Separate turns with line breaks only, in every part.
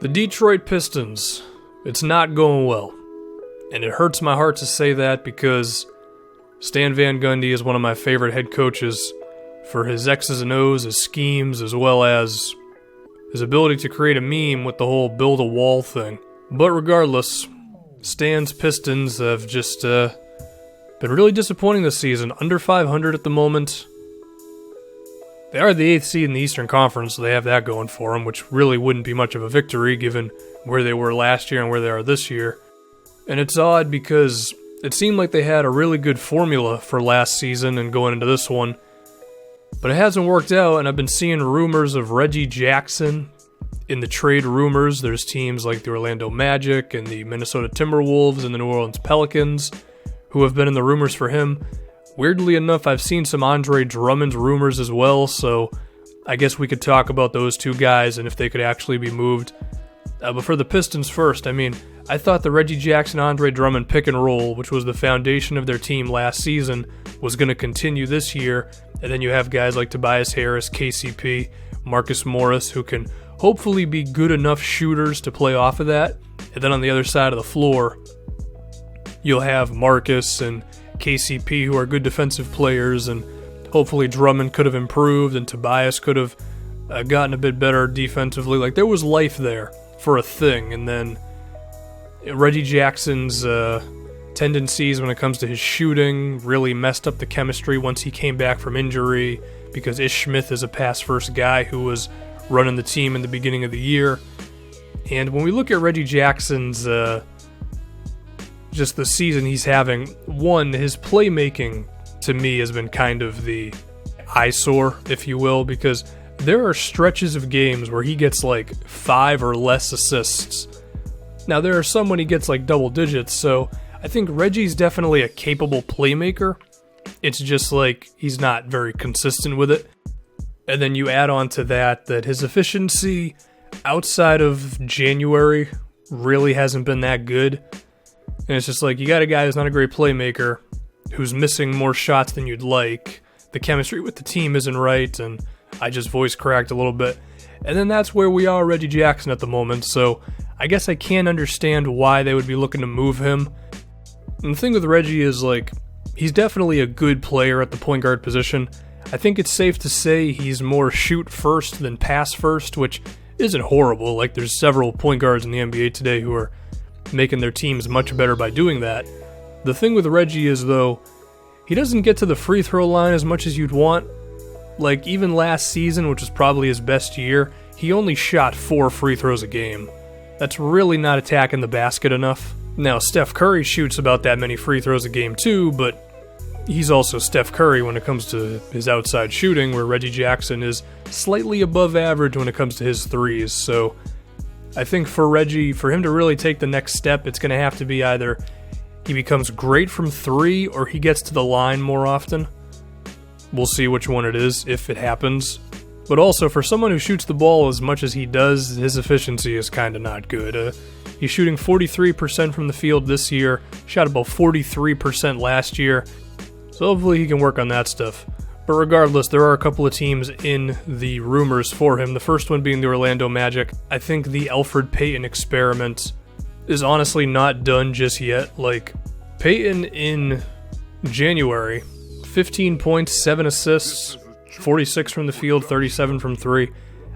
The Detroit Pistons, it's not going well. And it hurts my heart to say that because Stan Van Gundy is one of my favorite head coaches for his X's and O's, his schemes, as well as his ability to create a meme with the whole build a wall thing. But regardless, Stan's Pistons have just been really disappointing this season. Under 500 at the moment. They are the 8th seed in the Eastern Conference, so they have that going for them, which really wouldn't be much of a victory given where they were last year and where they are this year. And it's odd because it seemed like they had a really good formula for last season and going into this one, but it hasn't worked out, and I've been seeing rumors of Reggie Jackson in the trade rumors. There's teams like the Orlando Magic and the Minnesota Timberwolves and the New Orleans Pelicans who have been in the rumors for him. Weirdly enough, I've seen some Andre Drummond rumors as well, so I guess we could talk about those two guys and if they could actually be moved. But for the Pistons first, I thought the Reggie Jackson, Andre Drummond pick and roll, which was the foundation of their team last season, was going to continue this year, and then you have guys like Tobias Harris, KCP, Marcus Morris, who can hopefully be good enough shooters to play off of that, and then on the other side of the floor, you'll have Marcus and KCP, who are good defensive players, and hopefully Drummond could have improved and Tobias could have gotten a bit better defensively. Like, there was life there for a thing, and then Reggie Jackson's tendencies when it comes to his shooting really messed up the chemistry once he came back from injury because Ish Smith is a pass-first guy who was running the team in the beginning of the year. And when we look at Reggie Jackson's just the season he's having, one, his playmaking to me has been kind of the eyesore, if you will, because there are stretches of games where he gets like 5 or less assists. Now there are some when he gets like double digits, so I think Reggie's definitely a capable playmaker. It's just like he's not very consistent with it. And then you add on to that his efficiency outside of January really hasn't been that good. And it's just like, you got a guy who's not a great playmaker, who's missing more shots than you'd like. The chemistry with the team isn't right, and I just voice cracked a little bit. And then that's where we are Reggie Jackson at the moment, so I guess I can't understand why they would be looking to move him. And the thing with Reggie is, like, he's definitely a good player at the point guard position. I think it's safe to say he's more shoot first than pass first, which isn't horrible. Like, there's several point guards in the NBA today who are making their teams much better by doing that. The thing with Reggie is, though, he doesn't get to the free throw line as much as you'd want. Like, even last season, which was probably his best year, he only shot 4 free throws a game. That's really not attacking the basket enough. Now, Steph Curry shoots about that many free throws a game too, but he's also Steph Curry when it comes to his outside shooting, where Reggie Jackson is slightly above average when it comes to his threes. So I think for Reggie, for him to really take the next step, it's going to have to be either he becomes great from 3 or he gets to the line more often. We'll see which one it is, if it happens. But also, for someone who shoots the ball as much as he does, his efficiency is kind of not good. He's shooting 43% from the field this year, shot about 43% last year, so hopefully he can work on that stuff. But regardless, there are a couple of teams in the rumors for him, the first one being the Orlando Magic. I think the Elfrid Payton experiment is honestly not done just yet. Like, Payton in January, 15 points, 7 assists, 46 from the field, 37 from 3.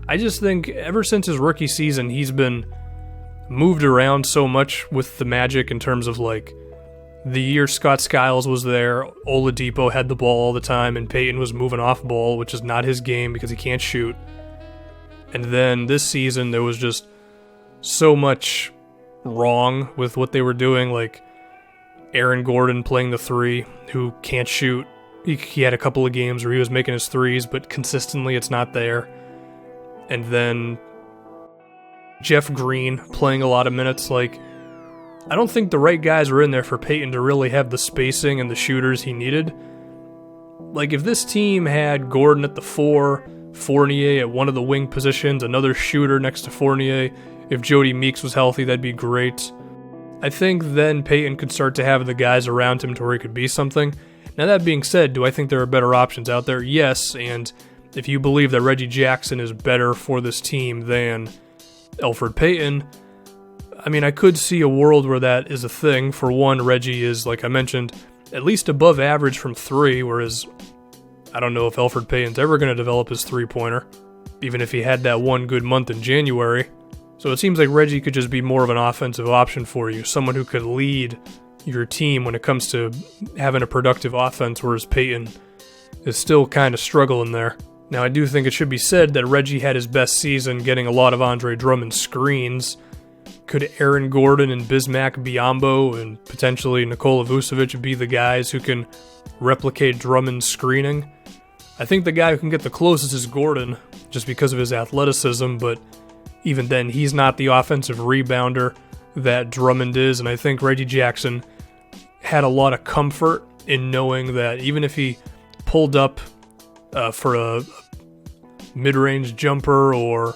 I just think ever since his rookie season, he's been moved around so much with the Magic in terms of, like, the year Scott Skiles was there, Oladipo had the ball all the time, and Payton was moving off ball, which is not his game because he can't shoot. And then this season, there was just so much wrong with what they were doing, like Aaron Gordon playing the 3, who can't shoot. He had a couple of games where he was making his threes, but consistently it's not there. And then Jeff Green playing a lot of minutes. Like, I don't think the right guys were in there for Payton to really have the spacing and the shooters he needed. Like, if this team had Gordon at the 4, Fournier at one of the wing positions, another shooter next to Fournier, if Jody Meeks was healthy, that'd be great. I think then Payton could start to have the guys around him to where he could be something. Now, that being said, do I think there are better options out there? Yes, and if you believe that Reggie Jackson is better for this team than Elfrid Payton, I mean, I could see a world where that is a thing. For one, Reggie is, like I mentioned, at least above average from 3, whereas I don't know if Elfrid Payton's ever going to develop his three-pointer, even if he had that one good month in January. So it seems like Reggie could just be more of an offensive option for you, someone who could lead your team when it comes to having a productive offense, whereas Payton is still kind of struggling there. Now, I do think it should be said that Reggie had his best season getting a lot of Andre Drummond screens. Could Aaron Gordon and Bismack Biyombo and potentially Nikola Vucevic be the guys who can replicate Drummond's screening? I think the guy who can get the closest is Gordon, just because of his athleticism, but even then, he's not the offensive rebounder that Drummond is, and I think Reggie Jackson had a lot of comfort in knowing that even if he pulled up for a mid-range jumper or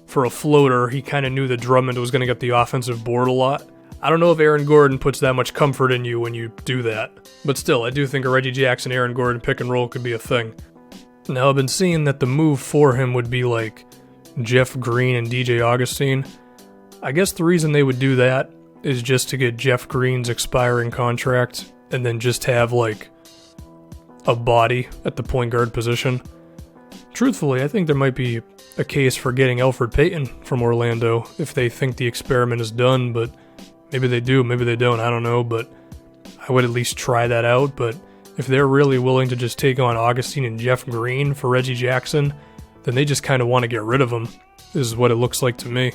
for a floater, he kind of knew that Drummond was going to get the offensive board a lot. I don't know if Aaron Gordon puts that much comfort in you when you do that, but still, I do think a Reggie Jackson, Aaron Gordon pick and roll could be a thing. Now, I've been seeing that the move for him would be like Jeff Green and DJ Augustine. I guess the reason they would do that is just to get Jeff Green's expiring contract and then just have like a body at the point guard position. Truthfully, I think there might be a case for getting Elfrid Payton from Orlando if they think the experiment is done, but maybe they do, maybe they don't, I don't know, but I would at least try that out. But if they're really willing to just take on Augustine and Jeff Green for Reggie Jackson, then they just kind of want to get rid of him, is what it looks like to me.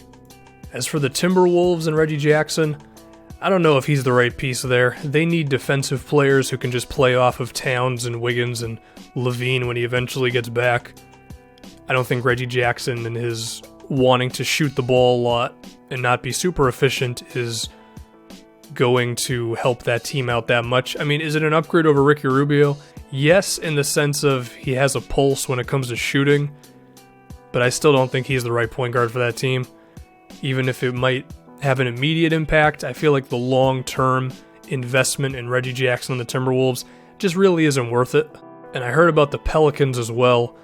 As for the Timberwolves and Reggie Jackson, I don't know if he's the right piece there. They need defensive players who can just play off of Towns and Wiggins and Levine when he eventually gets back. I don't think Reggie Jackson and his wanting to shoot the ball a lot and not be super efficient is going to help that team out that much. I mean, is it an upgrade over Ricky Rubio? Yes, in the sense of he has a pulse when it comes to shooting, but I still don't think he's the right point guard for that team. Even if it might have an immediate impact, I feel like the long-term investment in Reggie Jackson and the Timberwolves just really isn't worth it. And I heard about the Pelicans as well.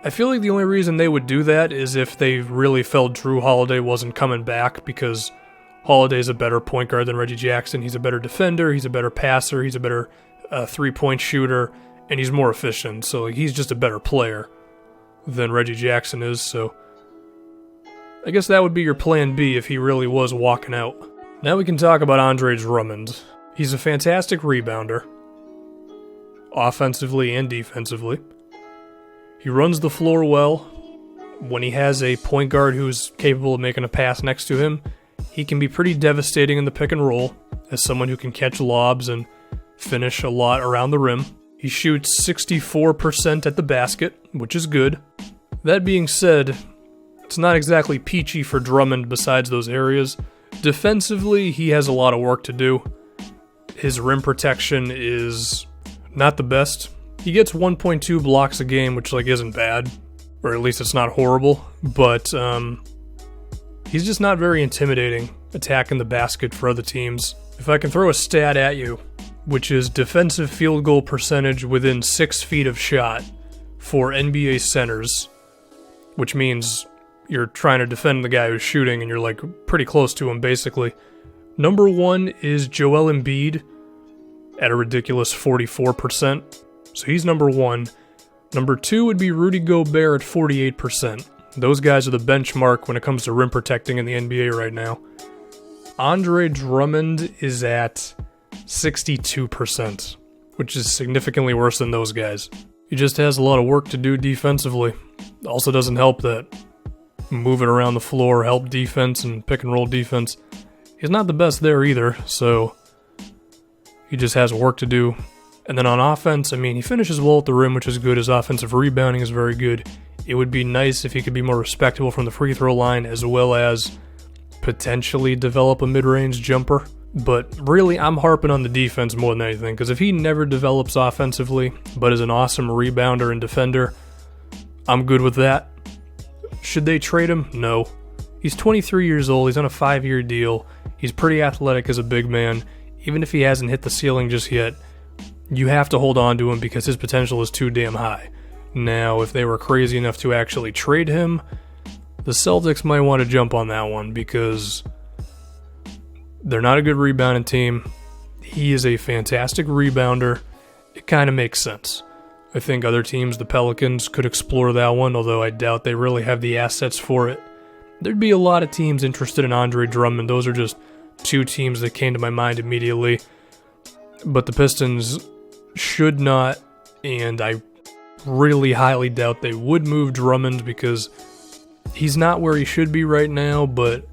I feel like the only reason they would do that is if they really felt Drew Holiday wasn't coming back, because Holiday's a better point guard than Reggie Jackson. He's a better defender, he's a better passer, he's a better three-point shooter, and he's more efficient. So he's just a better player than Reggie Jackson is, so I guess that would be your plan B if he really was walking out. Now we can talk about Andre Drummond. He's a fantastic rebounder, offensively and defensively. He runs the floor well. When he has a point guard who's capable of making a pass next to him, he can be pretty devastating in the pick and roll as someone who can catch lobs and finish a lot around the rim. He shoots 64% at the basket, which is good. That being said, it's not exactly peachy for Drummond besides those areas. Defensively, he has a lot of work to do. His rim protection is not the best. He gets 1.2 blocks a game, which isn't bad, or at least it's not horrible, but he's just not very intimidating attacking the basket for other teams. If I can throw a stat at you, which is defensive field goal percentage within 6 feet of shot for NBA centers, which means you're trying to defend the guy who's shooting and you're pretty close to him basically. Number 1 is Joel Embiid at a ridiculous 44%. So he's number 1. Number 2 would be Rudy Gobert at 48%. Those guys are the benchmark when it comes to rim protecting in the NBA right now. Andre Drummond is at 62%, which is significantly worse than those guys. He just has a lot of work to do defensively. Also doesn't help that moving around the floor, help defense and pick and roll defense. He's not the best there either, so he just has work to do. And then on offense, he finishes well at the rim, which is good. His offensive rebounding is very good. It would be nice if he could be more respectable from the free throw line, as well as potentially develop a mid-range jumper. But really, I'm harping on the defense more than anything, because if he never develops offensively, but is an awesome rebounder and defender, I'm good with that. Should they trade him? No. He's 23 years old, he's on a 5-year deal, he's pretty athletic as a big man. Even if he hasn't hit the ceiling just yet, you have to hold on to him because his potential is too damn high. Now, if they were crazy enough to actually trade him, the Celtics might want to jump on that one because they're not a good rebounding team. He is a fantastic rebounder. It kind of makes sense. I think other teams, the Pelicans, could explore that one, although I doubt they really have the assets for it. There'd be a lot of teams interested in Andre Drummond. Those are just two teams that came to my mind immediately. But the Pistons should not, and I really highly doubt they would move Drummond because he's not where he should be right now, but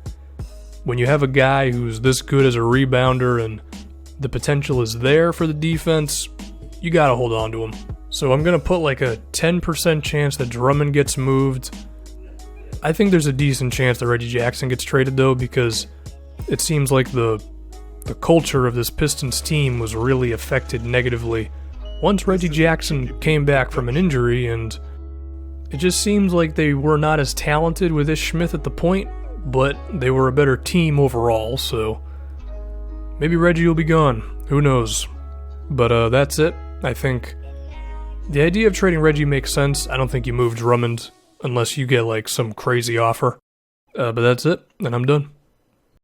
when you have a guy who's this good as a rebounder and the potential is there for the defense, you gotta hold on to him. So I'm going to put like a 10% chance that Drummond gets moved. I think there's a decent chance that Reggie Jackson gets traded, though, because it seems like the culture of this Pistons team was really affected negatively once Reggie Jackson came back from an injury, and it just seems like they were not as talented with Ish Smith at the point, but they were a better team overall, so maybe Reggie will be gone. Who knows? But that's it. I think the idea of trading Reggie makes sense. I don't think you move Drummond unless you get like some crazy offer. But that's it, and I'm done.